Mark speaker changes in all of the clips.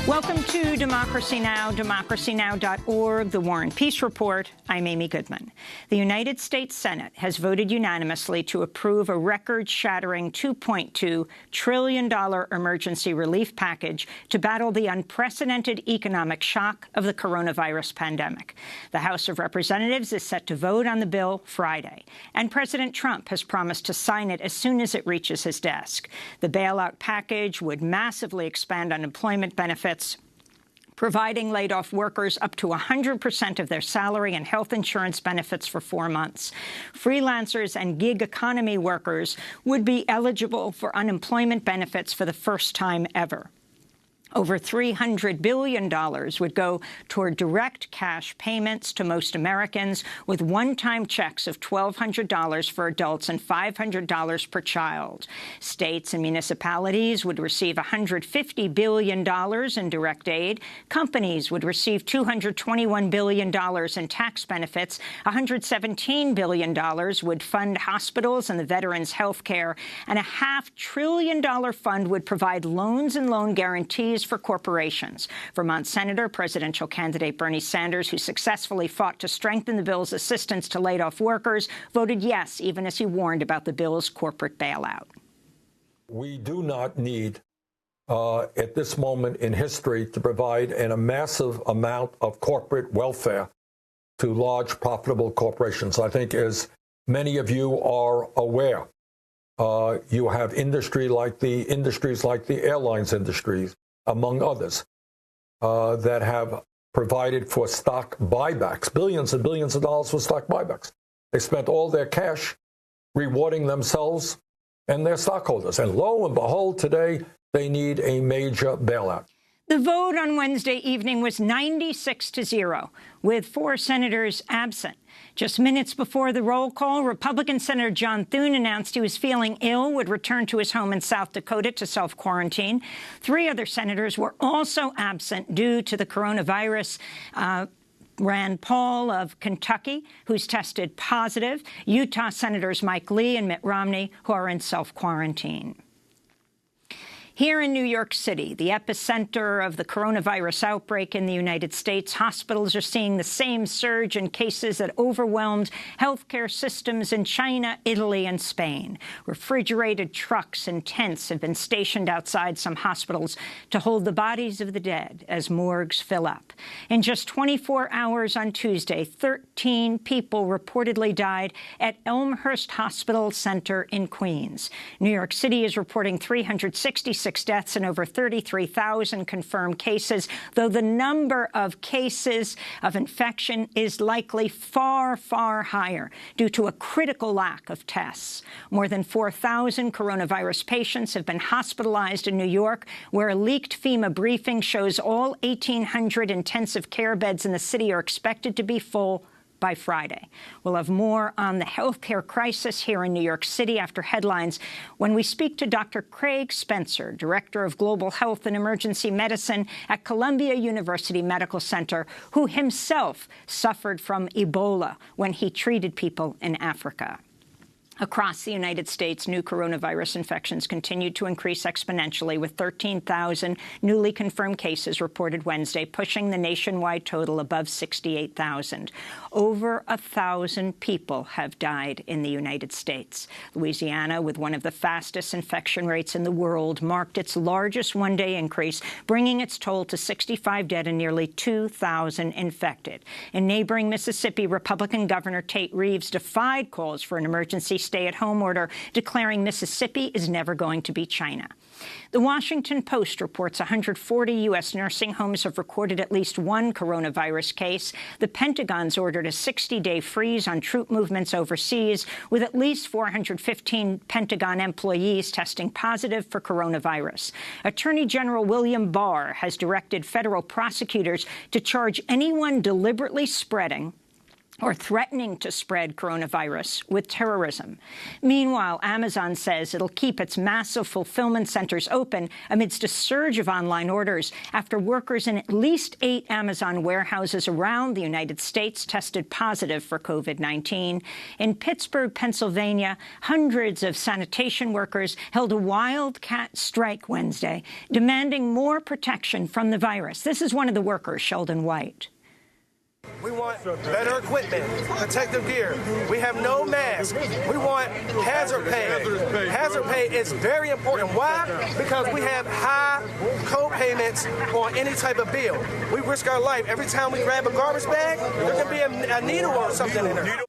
Speaker 1: Welcome to Democracy Now!, democracynow.org, The War and Peace Report. I'm Amy Goodman. The United States Senate has voted unanimously to approve a record-shattering $2.2 trillion emergency relief package to battle the unprecedented economic shock of the coronavirus pandemic. The House of Representatives is set to vote on the bill Friday, and President Trump has promised to sign it as soon as it reaches his desk. The bailout package would massively expand unemployment benefits, providing laid-off workers up to 100% of their salary and health insurance benefits for 4 months. Freelancers and gig economy workers would be eligible for unemployment benefits for the first time ever. Over $300 billion would go toward direct cash payments to most Americans, with one-time checks of $1,200 for adults and $500 per child. States and municipalities would receive $150 billion in direct aid. Companies would receive $221 billion in tax benefits. $117 billion would fund hospitals and the veterans' health care. And a $500 billion fund would provide loans and loan guarantees for corporations. Vermont Senator, presidential candidate Bernie Sanders, who successfully fought to strengthen the bill's assistance to laid-off workers, voted yes, even as he warned about the bill's corporate bailout.
Speaker 2: We do not need, at this moment in history, to provide a massive amount of corporate welfare to large, profitable corporations. I think, as many of you are aware, you have industries like the airlines industries, among others, that have provided for stock buybacks, billions and billions of dollars for stock buybacks. They spent all their cash rewarding themselves and their stockholders. And lo and behold, today, they need a major bailout.
Speaker 1: The vote on Wednesday evening was 96-0, with 4 senators absent. Just minutes before the roll call, Republican Senator John Thune announced he was feeling ill, would return to his home in South Dakota to self-quarantine. 3 other senators were also absent due to the coronavirus. Rand Paul of Kentucky, who's tested positive. Utah Senators Mike Lee and Mitt Romney, who are in self-quarantine. Here in New York City, the epicenter of the coronavirus outbreak in the United States, hospitals are seeing the same surge in cases that overwhelmed healthcare systems in China, Italy, and Spain. Refrigerated trucks and tents have been stationed outside some hospitals to hold the bodies of the dead as morgues fill up. In just 24 hours on Tuesday, 13 people reportedly died at Elmhurst Hospital Center in Queens. New York City is reporting 366 deaths and over 33,000 confirmed cases, though the number of cases of infection is likely far, far higher due to a critical lack of tests. More than 4,000 coronavirus patients have been hospitalized in New York, where a leaked FEMA briefing shows all 1,800 intensive care beds in the city are expected to be full by Friday. We'll have more on the healthcare crisis here in New York City after headlines when we speak to Dr. Craig Spencer, Director of Global Health and Emergency Medicine at Columbia University Medical Center, who himself suffered from Ebola when he treated people in Africa. Across the United States, new coronavirus infections continued to increase exponentially, with 13,000 newly confirmed cases reported Wednesday, pushing the nationwide total above 68,000. Over 1,000 people have died in the United States. Louisiana, with one of the fastest infection rates in the world, marked its largest one-day increase, bringing its toll to 65 dead and nearly 2,000 infected. In neighboring Mississippi, Republican Governor Tate Reeves defied calls for an emergency stay-at-home order, declaring Mississippi is never going to be China. The Washington Post reports 140 U.S. nursing homes have recorded at least one coronavirus case. The Pentagon's ordered a 60-day freeze on troop movements overseas, with at least 415 Pentagon employees testing positive for coronavirus. Attorney General William Barr has directed federal prosecutors to charge anyone deliberately spreading or threatening to spread coronavirus with terrorism. Meanwhile, Amazon says it'll keep its massive fulfillment centers open amidst a surge of online orders after workers in at least 8 Amazon warehouses around the United States tested positive for COVID-19. In Pittsburgh, Pennsylvania, hundreds of sanitation workers held a wildcat strike Wednesday, demanding more protection from the virus. This is one of the workers, Sheldon White.
Speaker 3: We want better equipment, protective gear. We have no masks. We want hazard pay. Hazard pay is very important. Why? Because we have high co-payments on any type of bill. We risk our life. Every time we grab a garbage bag, there can be a needle or something in there.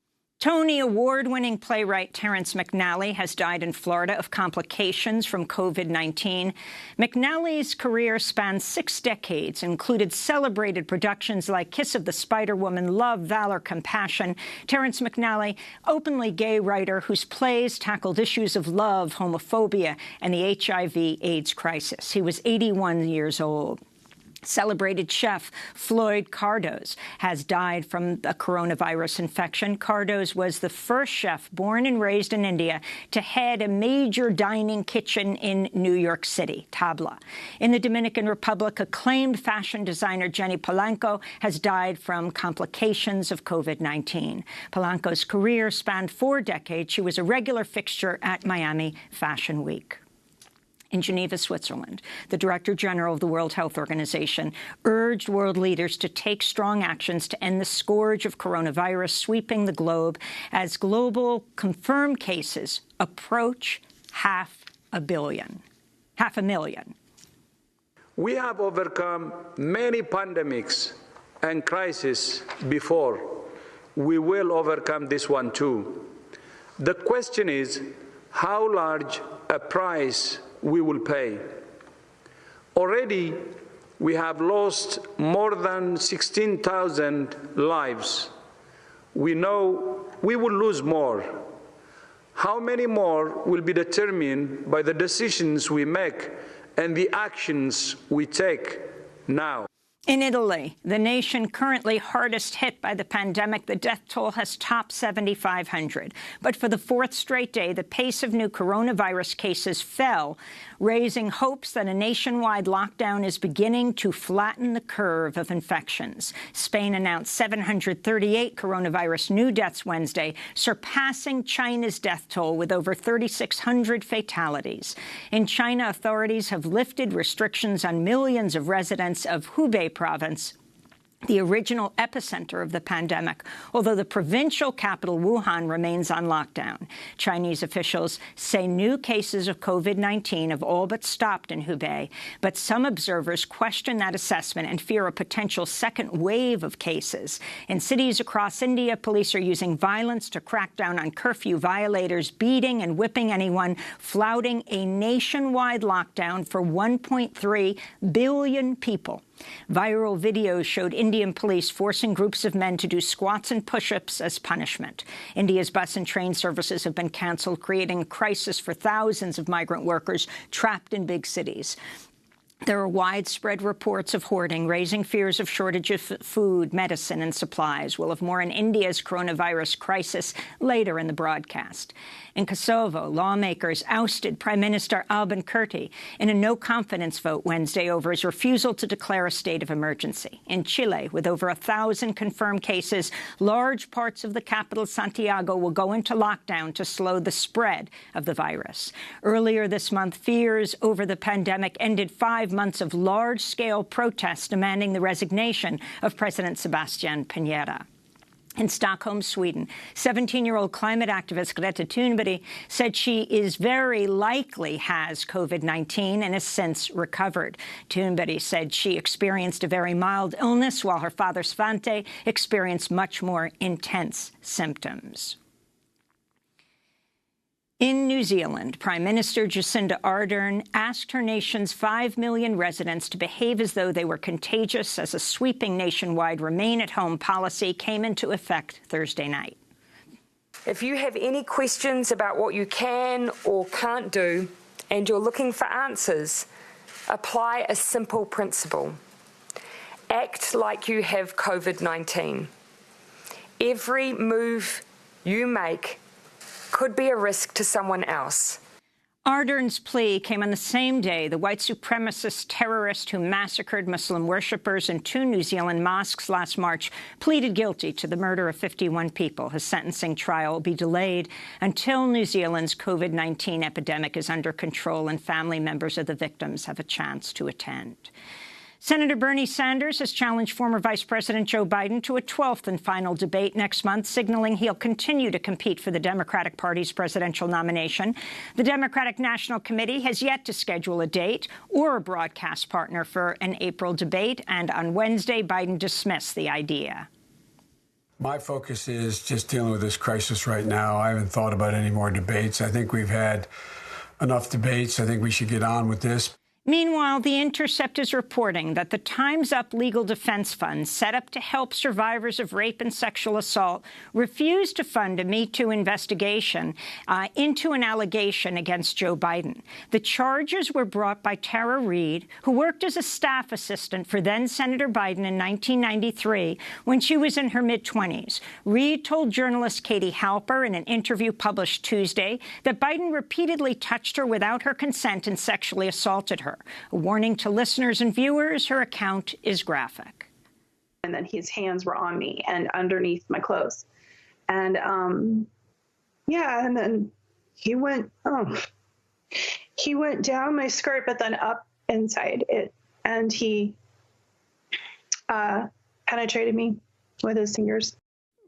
Speaker 1: Tony Award-winning playwright Terrence McNally has died in Florida of complications from COVID-19. McNally's career spans 6 decades, included celebrated productions like Kiss of the Spider-Woman, Love, Valor, Compassion. Terrence McNally, openly gay writer whose plays tackled issues of love, homophobia, and the HIV/AIDS crisis. He was 81 years old. Celebrated chef Floyd Cardoz has died from a coronavirus infection. Cardoz was the first chef born and raised in India to head a major dining kitchen in New York City, Tabla. In the Dominican Republic, acclaimed fashion designer Jenny Polanco has died from complications of COVID-19. Polanco's career spanned 4 decades. She was a regular fixture at Miami Fashion Week. In Geneva, Switzerland, the Director General of the World Health Organization urged world leaders to take strong actions to end the scourge of coronavirus sweeping the globe as global confirmed cases approach 500,000.
Speaker 4: We have overcome many pandemics and crises before. We will overcome this one too. The question is how large a price we will pay. Already, we have lost more than 16,000 lives. We know we will lose more. How many more will be determined by the decisions we make and the actions we take now.
Speaker 1: In Italy, the nation currently hardest hit by the pandemic, the death toll has topped 7,500. But for the 4th straight day, the pace of new coronavirus cases fell, raising hopes that a nationwide lockdown is beginning to flatten the curve of infections. Spain announced 738 coronavirus new deaths Wednesday, surpassing China's death toll with over 3,600 fatalities. In China, authorities have lifted restrictions on millions of residents of Hubei province, the original epicenter of the pandemic, although the provincial capital, Wuhan, remains on lockdown. Chinese officials say new cases of COVID-19 have all but stopped in Hubei, but some observers question that assessment and fear a potential second wave of cases. In cities across India, police are using violence to crack down on curfew violators, beating and whipping anyone, flouting a nationwide lockdown for 1.3 billion people. Viral videos showed Indian police forcing groups of men to do squats and push-ups as punishment. India's bus and train services have been cancelled, creating a crisis for thousands of migrant workers trapped in big cities. There are widespread reports of hoarding, raising fears of shortage of food, medicine, and supplies. We'll have more on India's coronavirus crisis later in the broadcast. In Kosovo, lawmakers ousted Prime Minister Albin Kurti in a no-confidence vote Wednesday over his refusal to declare a state of emergency. In Chile, with over 1,000 confirmed cases, large parts of the capital, Santiago, will go into lockdown to slow the spread of the virus. Earlier this month, fears over the pandemic ended 5 months of large-scale protests demanding the resignation of President Sebastián Piñera. In Stockholm, Sweden, 17-year-old climate activist Greta Thunberg said she is very likely has COVID-19 and has since recovered. Thunberg said she experienced a very mild illness, while her father Svante experienced much more intense symptoms. In New Zealand, Prime Minister Jacinda Ardern asked her nation's 5 million residents to behave as though they were contagious as a sweeping nationwide remain-at-home policy came into effect Thursday night.
Speaker 5: If you have any questions about what you can or can't do and you're looking for answers, apply a simple principle. Act like you have COVID-19. Every move you make could be a risk to someone else.
Speaker 1: Ardern's plea came on the same day the white supremacist terrorist who massacred Muslim worshippers in 2 New Zealand mosques last March pleaded guilty to the murder of 51 people. His sentencing trial will be delayed until New Zealand's COVID-19 epidemic is under control and family members of the victims have a chance to attend. Senator Bernie Sanders has challenged former Vice President Joe Biden to a 12th and final debate next month, signaling he'll continue to compete for the Democratic Party's presidential nomination. The Democratic National Committee has yet to schedule a date or a broadcast partner for an April debate, and on Wednesday, Biden dismissed the idea.
Speaker 6: My focus is just dealing with this crisis right now. I haven't thought about any more debates. I think we've had enough debates. I think we should get on with this.
Speaker 1: Meanwhile, The Intercept is reporting that the Time's Up Legal Defense Fund, set up to help survivors of rape and sexual assault, refused to fund a Me Too investigation into an allegation against Joe Biden. The charges were brought by Tara Reid, who worked as a staff assistant for then-Senator Biden in 1993 when she was in her mid-20s. Reid told journalist Katie Halper in an interview published Tuesday that Biden repeatedly touched her without her consent and sexually assaulted her. A warning to listeners and viewers, her account is graphic.
Speaker 7: And then his hands were on me and underneath my clothes. And, yeah, and then he went down my skirt, but then up inside it. And he penetrated me with his fingers.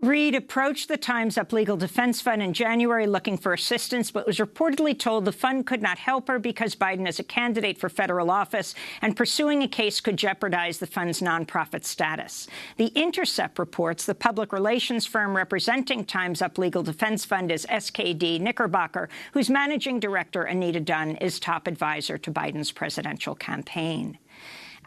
Speaker 1: Reid approached the Time's Up Legal Defense Fund in January looking for assistance, but was reportedly told the fund could not help her because Biden is a candidate for federal office and pursuing a case could jeopardize the fund's nonprofit status. The Intercept reports the public relations firm representing Time's Up Legal Defense Fund is SKD Knickerbocker, whose managing director, Anita Dunn, is top advisor to Biden's presidential campaign.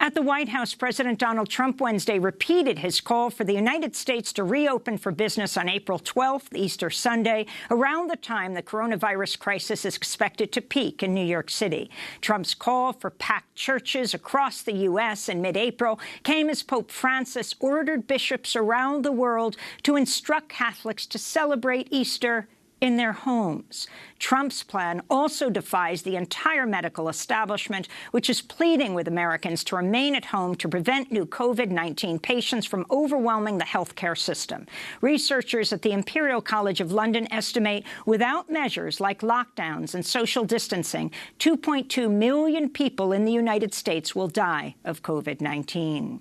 Speaker 1: At the White House, President Donald Trump Wednesday repeated his call for the United States to reopen for business on April 12th, Easter Sunday, around the time the coronavirus crisis is expected to peak in New York City. Trump's call for packed churches across the U.S. in mid-April came as Pope Francis ordered bishops around the world to instruct Catholics to celebrate Easter in their homes. Trump's plan also defies the entire medical establishment, which is pleading with Americans to remain at home to prevent new COVID-19 patients from overwhelming the healthcare system. Researchers at the Imperial College of London estimate without measures like lockdowns and social distancing, 2.2 million people in the United States will die of COVID-19.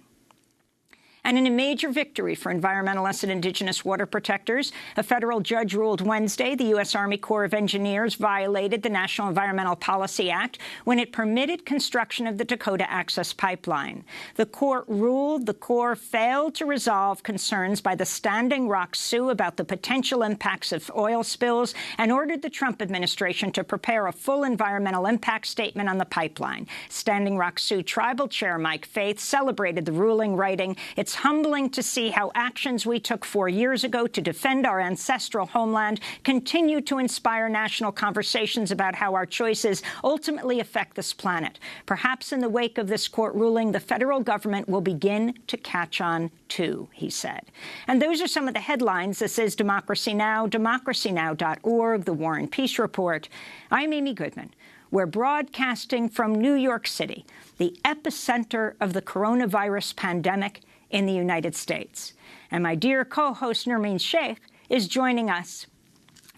Speaker 1: And in a major victory for environmentalists and indigenous water protectors, a federal judge ruled Wednesday the U.S. Army Corps of Engineers violated the National Environmental Policy Act when it permitted construction of the Dakota Access Pipeline. The court ruled the Corps failed to resolve concerns by the Standing Rock Sioux about the potential impacts of oil spills and ordered the Trump administration to prepare a full environmental impact statement on the pipeline. Standing Rock Sioux Tribal Chair Mike Faith celebrated the ruling, writing, "It's humbling to see how actions we took 4 years ago to defend our ancestral homeland continue to inspire national conversations about how our choices ultimately affect this planet. Perhaps in the wake of this court ruling, the federal government will begin to catch on too," he said. And those are some of the headlines. This is Democracy Now!, democracynow.org, The War and Peace Report. I'm Amy Goodman. We're broadcasting from New York City, the epicenter of the coronavirus pandemic in the United States. And my dear co-host Nermeen Sheikh is joining us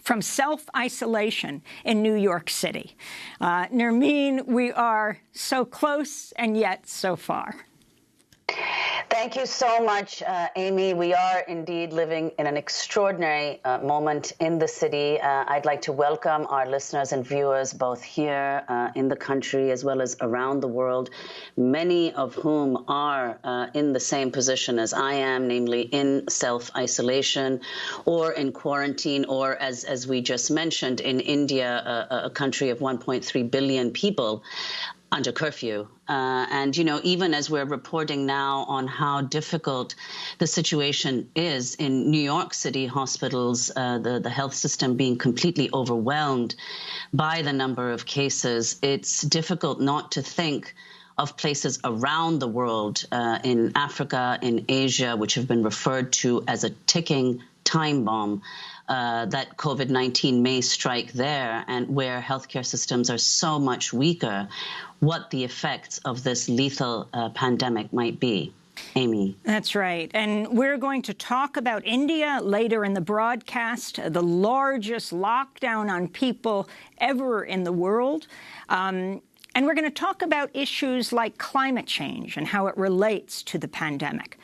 Speaker 1: from self-isolation in New York City. Nermeen, we are so close and yet so far.
Speaker 8: Thank you so much, Amy. We are indeed living in an extraordinary moment in the city. I'd like to welcome our listeners and viewers both here in the country as well as around the world, many of whom are in the same position as I am, namely in self-isolation or in quarantine, or as we just mentioned, in India, a country of 1.3 billion people, under curfew. And, you know, even as we're reporting now on how difficult the situation is in New York City hospitals, the health system being completely overwhelmed by the number of cases, it's difficult not to think of places around the world, in Africa, in Asia, which have been referred to as a ticking time bomb that COVID-19 may strike there, and where healthcare systems are so much weaker, what the effects of this lethal pandemic might be. Amy.
Speaker 1: That's right. And we're going to talk about India later in the broadcast, the largest lockdown on people ever in the world. And we're going to talk about issues like climate change and how it relates to the pandemic.